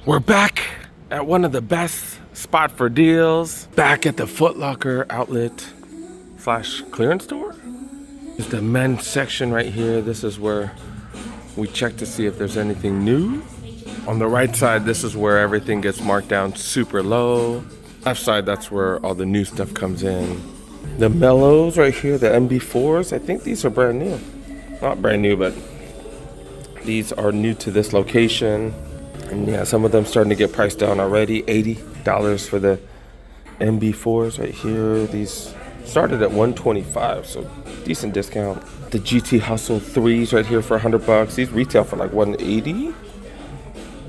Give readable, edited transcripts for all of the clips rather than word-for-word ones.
We're back at one of the best spot for deals. Back at the Foot Locker outlet / clearance store. It's the men's section right here. This is where we check to see if there's anything new. On the right side, this is where everything gets marked down super low. Left side, that's where all the new stuff comes in. The Mellows right here, the MB4s, I think these are brand new. Not brand new, but these are new to this location. And yeah, some of them starting to get priced down already. $80 for the MB4s right here. These started at $125, so decent discount. The GT Hustle 3s right here for $100. These retail for like $180.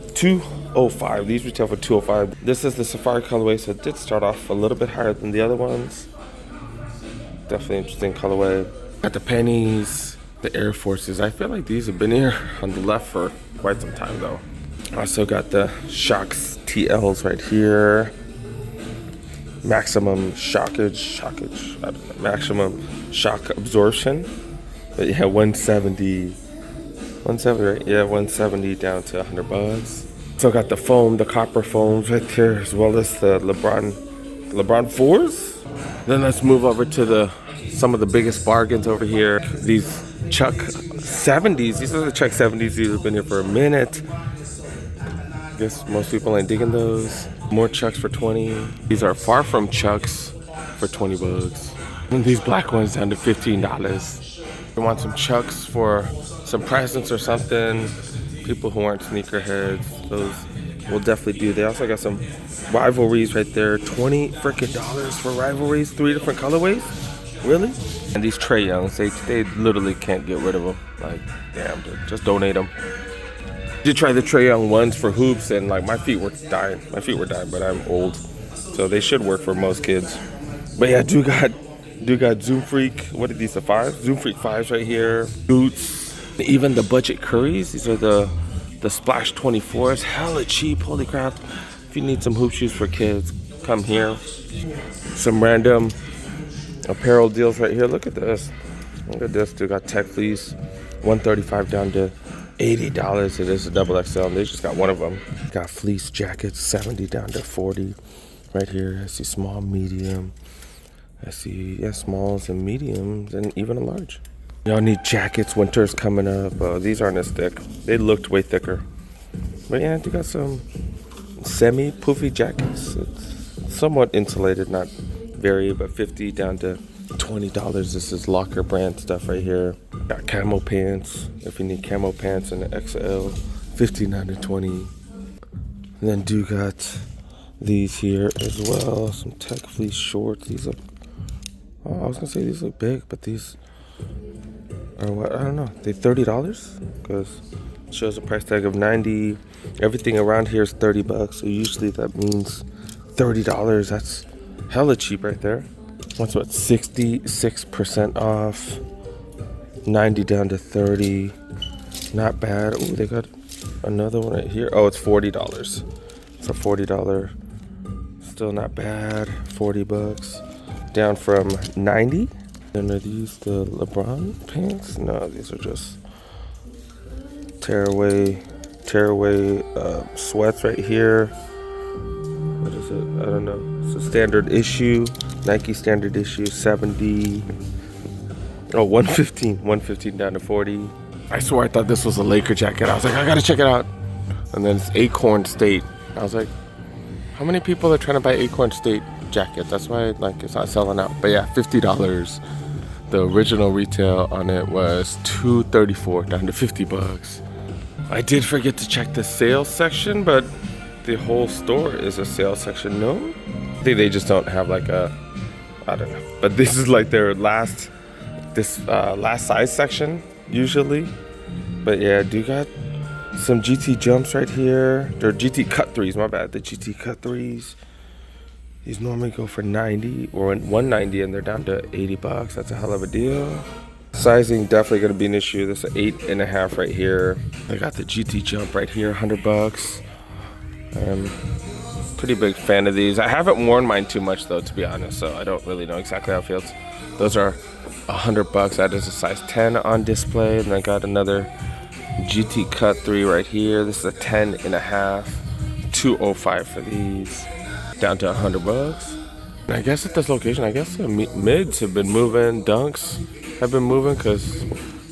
$205. These retail for $205. This is the Safari colorway, so it did start off a little bit higher than the other ones. Definitely interesting colorway. Got the pennies, the Air Forces. I feel like these have been here on the left for quite some time though. Also got the Shocks TLs right here. Maximum shockage, I don't know, maximum shock absorption. But yeah, 170, right? Yeah, 170 down to $100. So got the foam, the copper foams right there, as well as the LeBron 4s. Then let's move over to some of the biggest bargains over here. These Chuck 70s. These are the Chuck 70s. These have been here for a minute. I guess most people ain't digging those. More Chucks for 20. These are far from Chucks for $20. And these black ones down to $15. You want some Chucks for some presents or something. People who aren't sneakerheads, those will definitely do. They also got some rivalries right there. $20 freaking for rivalries. 3 different colorways. Really? And these Trae Youngs, they literally can't get rid of them. Like, damn, dude, just donate them. Did try the Trae Young ones for hoops, and like my feet were dying, but I'm old, so they should work for most kids. But yeah, do got Zoom Freak. What are these, the 5s? Zoom Freak 5s right here. Boots, even the budget Curries. These are the Splash 24s. Hella cheap, holy crap. If you need some hoop shoes for kids, come here. Some random apparel deals right here. Look at this. Dude got Tech Fleece, $135 down to $80. It is a double XL. They just got one of them. Got fleece jackets, $70 down to $40. Right here, I see small, medium. I see smalls and mediums, and even a large. Y'all need jackets. Winter's coming up. These aren't as thick. They looked way thicker. But yeah, they got some semi-poofy jackets. It's somewhat insulated, not very, but $50 down to $20. This is Locker brand stuff right here. Got camo pants. If you need camo pants in the XL, $59 to $20. And then do got these here as well. Some Tech Fleece shorts. These look, I was gonna say these look big, but these are what? I don't know. They $30 because it shows a price tag of $90. Everything around here is $30, so usually that means $30. That's hella cheap right there. What's 66% off, 90 down to 30. Not bad. Oh, they got another one right here. Oh, it's $40. It's a $40. Still not bad. $40 down from 90. And are these the LeBron pants? No, these are just tearaway sweats right here. What is it? I don't know. It's a standard issue. Nike standard issue, 70. Oh, 115 down to 40. I swear I thought this was a Laker jacket. I was like, I gotta check it out. And then it's Acorn State. I was like, how many people are trying to buy Acorn State jackets? That's why it's not selling out. But yeah, $50. The original retail on it was $234 down to $50. I did forget to check the sales section, but the whole store is a sales section. No, I think they just don't have like a, I don't know. But this is like their last size section usually. But yeah, do got some GT jumps right here. They're GT cut 3s, my bad. The GT cut 3s. These normally go for 90 or 190, and they're down to $80. That's a hell of a deal. Sizing definitely gonna be an issue. This is an 8.5 right here. I got the GT jump right here, $100. I'm pretty big fan of these. I haven't worn mine too much though, to be honest, so I don't really know exactly how it feels. Those are $100. That is a size 10 on display. And I got another GT cut 3 right here. This is a 10.5. $205 for these, down to $100. And I guess at this location, I guess the mids have been moving, dunks have been moving because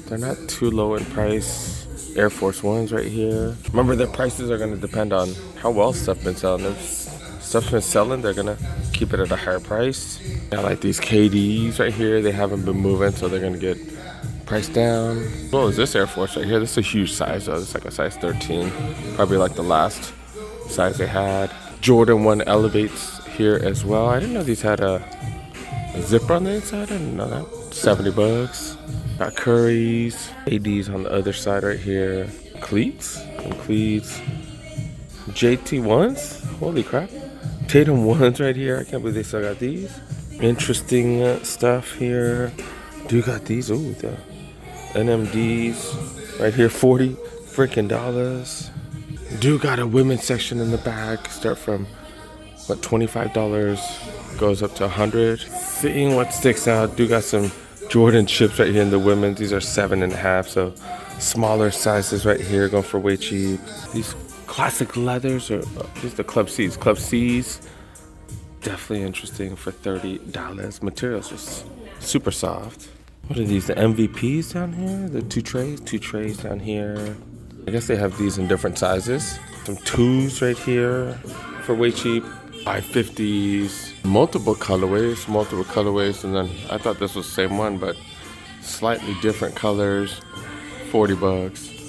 they're not too low in price. Air Force Ones right here. Remember, their prices are going to depend on how well stuff's been selling. If stuff's been selling, they're going to keep it at a higher price. I like these KDs right here. They haven't been moving, so they're going to get priced down. As well as this Air Force right here. This is a huge size, though. It's like a size 13. Probably like the last size they had. Jordan 1 elevates here as well. I didn't know these had a zipper on the inside. I didn't know that. $70. Got Curry's, ADs on the other side right here. Cleats, JT ones. Holy crap! Tatum ones right here. I can't believe they still got these. Interesting stuff here. Do got these? Ooh, the NMDs right here. $40 freaking dollars. Do got a women's section in the back. Start from what, $25, goes up to $100. Seeing what sticks out. Do got some Jordan chips right here in the women's. These are 7.5, so smaller sizes right here, going for way cheap. These classic leathers are these are the Club C's. Club C's, definitely interesting for $30. Material's just super soft. What are these? The MVPs down here? The two trays down here. I guess they have these in different sizes. Some twos right here for way cheap. 550s, multiple colorways, and then I thought this was the same one, but slightly different colors. $40.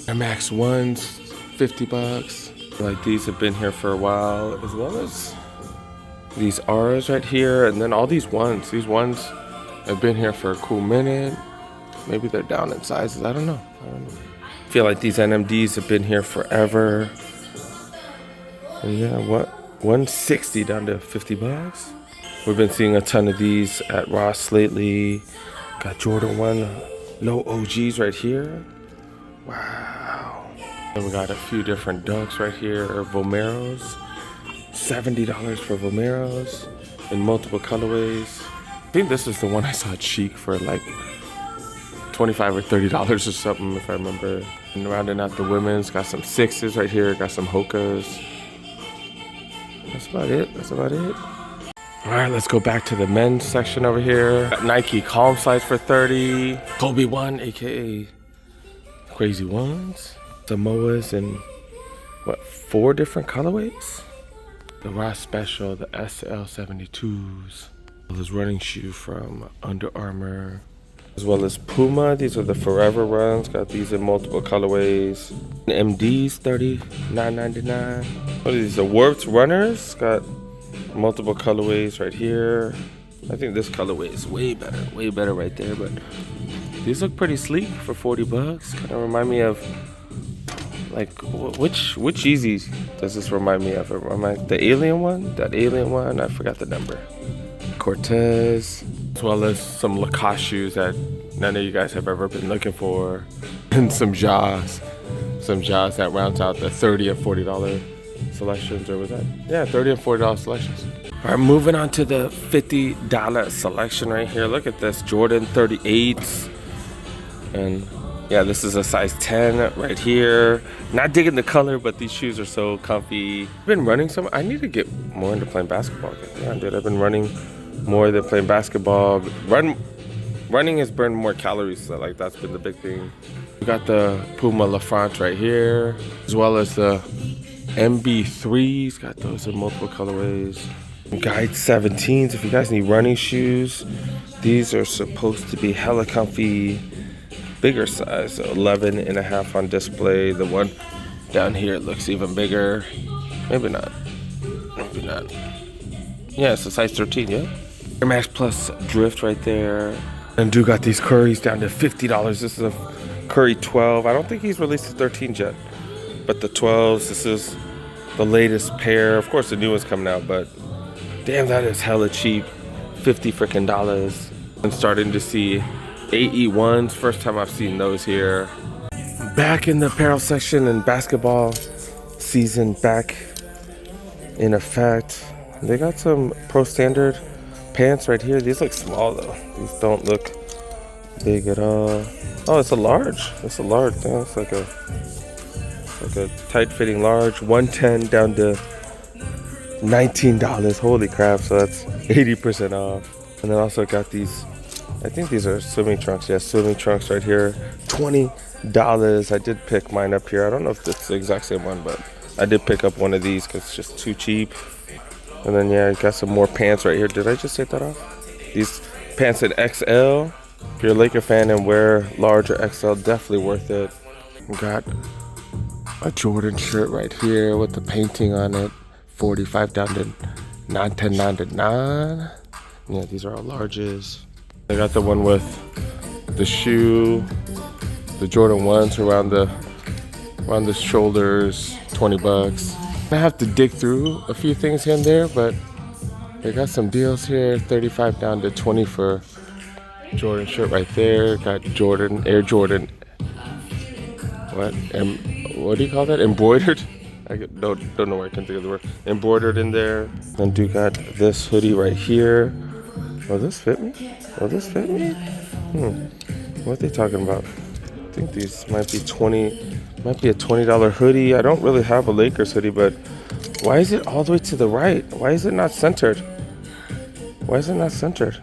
MX ones, $50. Like these have been here for a while, as well as these R's right here, and then all these ones. These ones have been here for a cool minute. Maybe they're down in sizes. I don't know. I feel like these NMDs have been here forever. And yeah, what? $160 down to $50. We've been seeing a ton of these at Ross lately. Got Jordan 1 low OGs right here. Wow. And we got a few different dunks right here. Vomeros. $70 for Vomeros in multiple colorways. I think this is the one I saw at Chic for like $25 or $30 or something, if I remember. And rounding out the women's, got some 6s right here. Got some Hokas. That's about it. All right, let's go back to the men's section over here. Got Nike Calm Slides for $30. Kobe 1, aka Crazy Ones. Samoas in, 4 different colorways? The Ross Special, the SL72s. This running shoe from Under Armour. As well as Puma. These are the Forever Runs. Got these in multiple colorways. MDs, $39.99. What are these? The Warped Runners. Got multiple colorways right here. I think this colorway is way better right there. But these look pretty sleek for $40. Kind of remind me of, like, which Yeezys does this remind me of? The Alien one? That Alien one? I forgot the number. Cortez, as well as some Lacoste shoes that none of you guys have ever been looking for, and some Jaws that rounds out the $30 and $40 selections, or was that? Yeah, $30 and $40 selections. All right, moving on to the $50 selection right here. Look at this, Jordan 38s, and yeah, this is a size 10 right here. Not digging the color, but these shoes are so comfy. I've been running some. I need to get more into playing basketball again. Yeah, dude, I've been running more than playing basketball. Running has burned more calories, so like that's been the big thing. We got the Puma LaFrance right here, as well as the MB3s. Got those in multiple colorways. Guide 17s. If you guys need running shoes, these are supposed to be hella comfy. Bigger size, so 11.5 on display. The one down here looks even bigger. Maybe not. Yeah, it's a size 13, yeah. Air Max Plus Drift right there. And do got these Currys down to $50. This is a Curry 12. I don't think he's released the 13s yet, but the 12s, this is the latest pair. Of course, the new one's coming out, but damn, that is hella cheap. $50 freaking dollars. I'm starting to see AE1s. First time I've seen those here. Back in the apparel section, and basketball season back in effect. They got some Pro Standard pants right here. These look small though. These don't look big at all. Oh, it's a large. It's a large. Damn, it's like a tight fitting large. 110 down to $19. Holy crap! So that's 80% off. And then also got these. I think these are swimming trunks. Yeah, swimming trunks right here. $20. I did pick mine up here. I don't know if it's the exact same one, but I did pick up one of these because it's just too cheap. And then yeah, I got some more pants right here. Did I just take that off? These pants in XL. If you're a Laker fan and wear large or XL, definitely worth it. Got a Jordan shirt right here with the painting on it. 45 down to 9, Yeah, these are all larges. I got the one with the shoe, the Jordan 1s around the shoulders, $20. I have to dig through a few things here and there, but they got some deals here. 35 down to 20 for Jordan shirt right there. Got Jordan, Air Jordan. What do you call that? Embroidered? I don't know where I can think of the word. Embroidered in there. Then do got this hoodie right here. Will this fit me? Will this fit me? What are they talking about? I think these might be a $20 hoodie. I don't really have a Lakers hoodie, but why is it all the way to the right? Why is it not centered? Why is it not centered?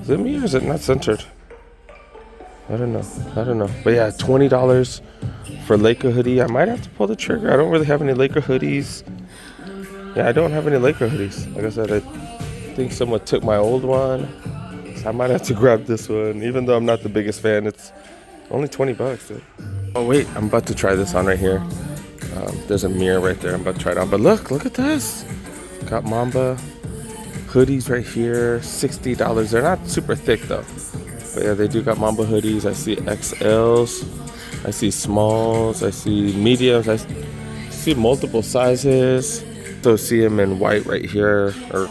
Is it me or is it not centered? I don't know. But yeah, $20 for Laker hoodie. I might have to pull the trigger. I don't really have any Laker hoodies. Yeah, I don't have any Laker hoodies. Like I said, I think someone took my old one. So I might have to grab this one. Even though I'm not the biggest fan, it's only $20, dude. Oh wait, I'm about to try this on right here. There's a mirror right there. I'm about to try it on. But look at this. Got Mamba hoodies right here. $60. They're not super thick though. But yeah, they do got Mamba hoodies. I see XLs. I see smalls. I see mediums. I see multiple sizes. So see them in white right here, or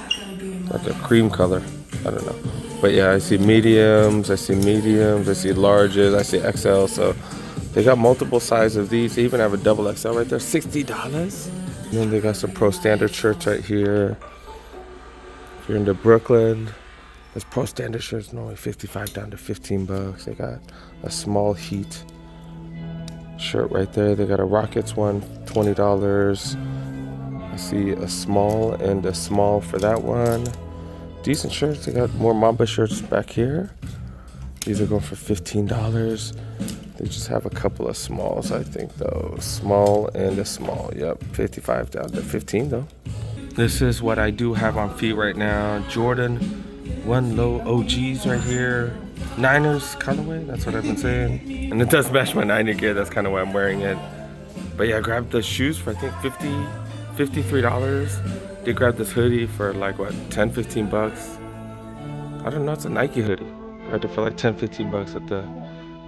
like a cream color. I don't know. But yeah, I see mediums. I see larges. I see XL. So they got multiple sizes of these. They even have a double XL right there. $60. And then they got some Pro Standard shirts right here. If you're into Brooklyn, there's Pro Standard shirts normally 55 down to $15. They got a small Heat shirt right there. They got a Rockets one, $20. I see a small and a small for that one. Decent shirts. They got more Mamba shirts back here. These are going for $15. They just have a couple of smalls, I think, though. Small and a small. Yep, 55 down to 15, though. This is what I do have on feet right now. Jordan 1 Low OGs right here. Niners colorway, that's what I've been saying. And it does match my Niner gear, that's kind of why I'm wearing it. But yeah, I grabbed the shoes for I think $53. Did grab this hoodie for like what, 10, 15 bucks. I don't know, it's a Nike hoodie. I had to for like 10, 15 bucks at the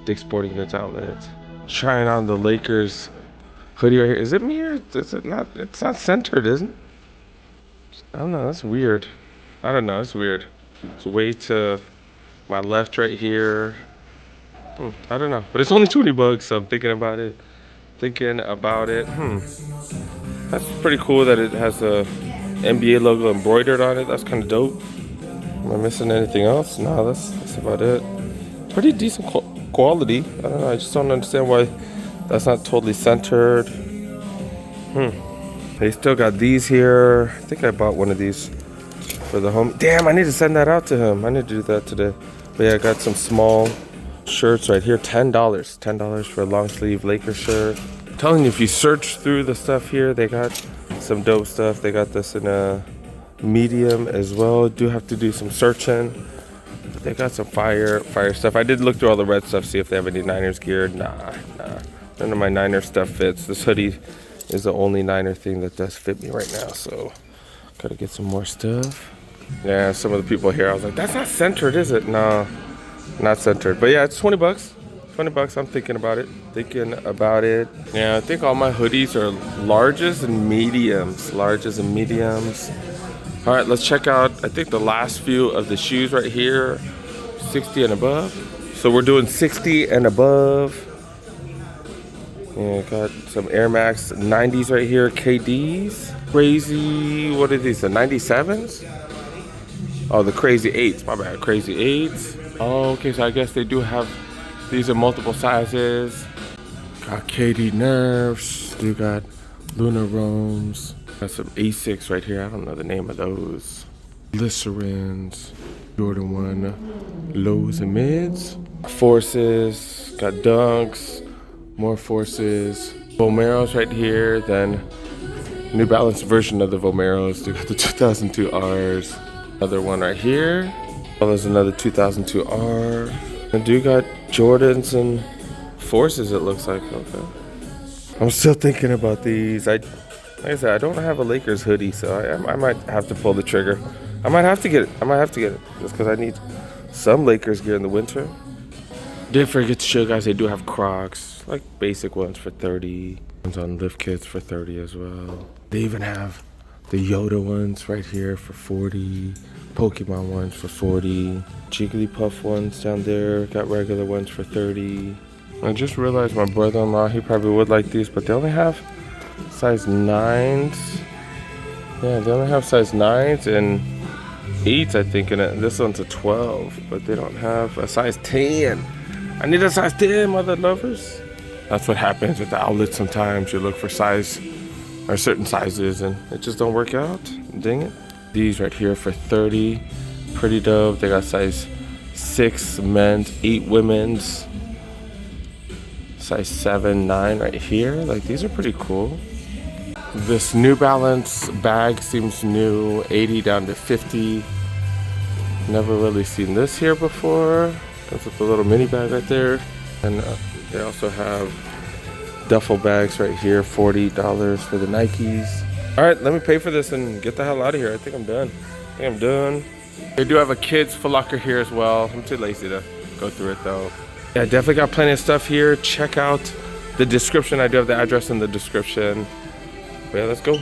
Dick's Sporting Goods outlet. Trying on the Lakers hoodie right here. Is it me or is it not? It's not centered, isn't it? I don't know, that's weird. I don't know, it's weird. It's way to my left right here. I don't know, but it's only $20, so I'm thinking about it. That's pretty cool that it has a NBA logo embroidered on it. That's kind of dope. Am I missing anything else? No, that's about it. Pretty decent quality. I don't know, I just don't understand why that's not totally centered. They still got these here. I think I bought one of these for the home. Damn, I need to send that out to him. I need to do that today. But yeah, I got some small shirts right here. $10 for a long sleeve Lakers shirt. I'm telling you, if you search through the stuff here, they got some dope stuff. They got this in a medium as well. Do have to do some searching. But they got some fire stuff. I did look through all the red stuff, see if they have any Niners gear. Nah. None of my Niner stuff fits. This hoodie is the only Niner thing that does fit me right now. So gotta get some more stuff. Yeah, some of the people here, I was like, that's not centered, is it? No, not centered. But yeah, it's $20. $20, I'm thinking about it. Yeah, I think all my hoodies are larges and mediums. All right, let's check out, I think the last few of the shoes right here, 60 and above. So we're doing 60 and above. Yeah, got some Air Max 90s right here, KDs. Crazy, what are these, the 97s? Oh, the Crazy 8s, my bad, Crazy 8s. Oh, okay, so I guess they do have, these are multiple sizes. Got KD Nerfs, you got Lunar Roams. Got some Asics right here. I don't know the name of those. Glycerins, Jordan 1, lows and mids. Forces, got Dunks, more Forces. Vomeros right here, then New Balance version of the Vomeros. They got the 2002 Rs. Another one right here. Oh, there's another 2002 R. I do got Jordans and Forces, it looks like. Okay. I'm still thinking about these. Like I said, I don't have a Lakers hoodie, so I might have to pull the trigger. I might have to get it. Just because I need some Lakers gear in the winter. Didn't forget to show you guys, they do have Crocs. Like basic ones for 30. Ones on lift kits for 30 as well. They even have the Yoda ones right here for 40. Pokemon ones for 40. Jigglypuff ones down there. Got regular ones for 30. I just realized my brother-in-law, he probably would like these, but they only have size 9s. Yeah, they only have size 9s and 8s, I think, in it. This one's a 12, but they don't have a size 10. I need a size 10, mother lovers. That's what happens with the outlets sometimes. You look for size or certain sizes and it just don't work out. Dang it. These right here for 30. Pretty dope. They got size 6 men's, 8 women's. Size 7, 9 right here. Like, these are pretty cool. This New Balance bag seems new. 80 down to 50. Never really seen this here before. Comes with a little mini bag right there. And they also have duffel bags right here. $40 for the Nikes. All right, let me pay for this and get the hell out of here. I think I'm done. They do have a kids Foot Locker here as well. I'm too lazy to go through it though. Yeah, definitely got plenty of stuff here. Check out the description. I do have the address in the description. But yeah, let's go.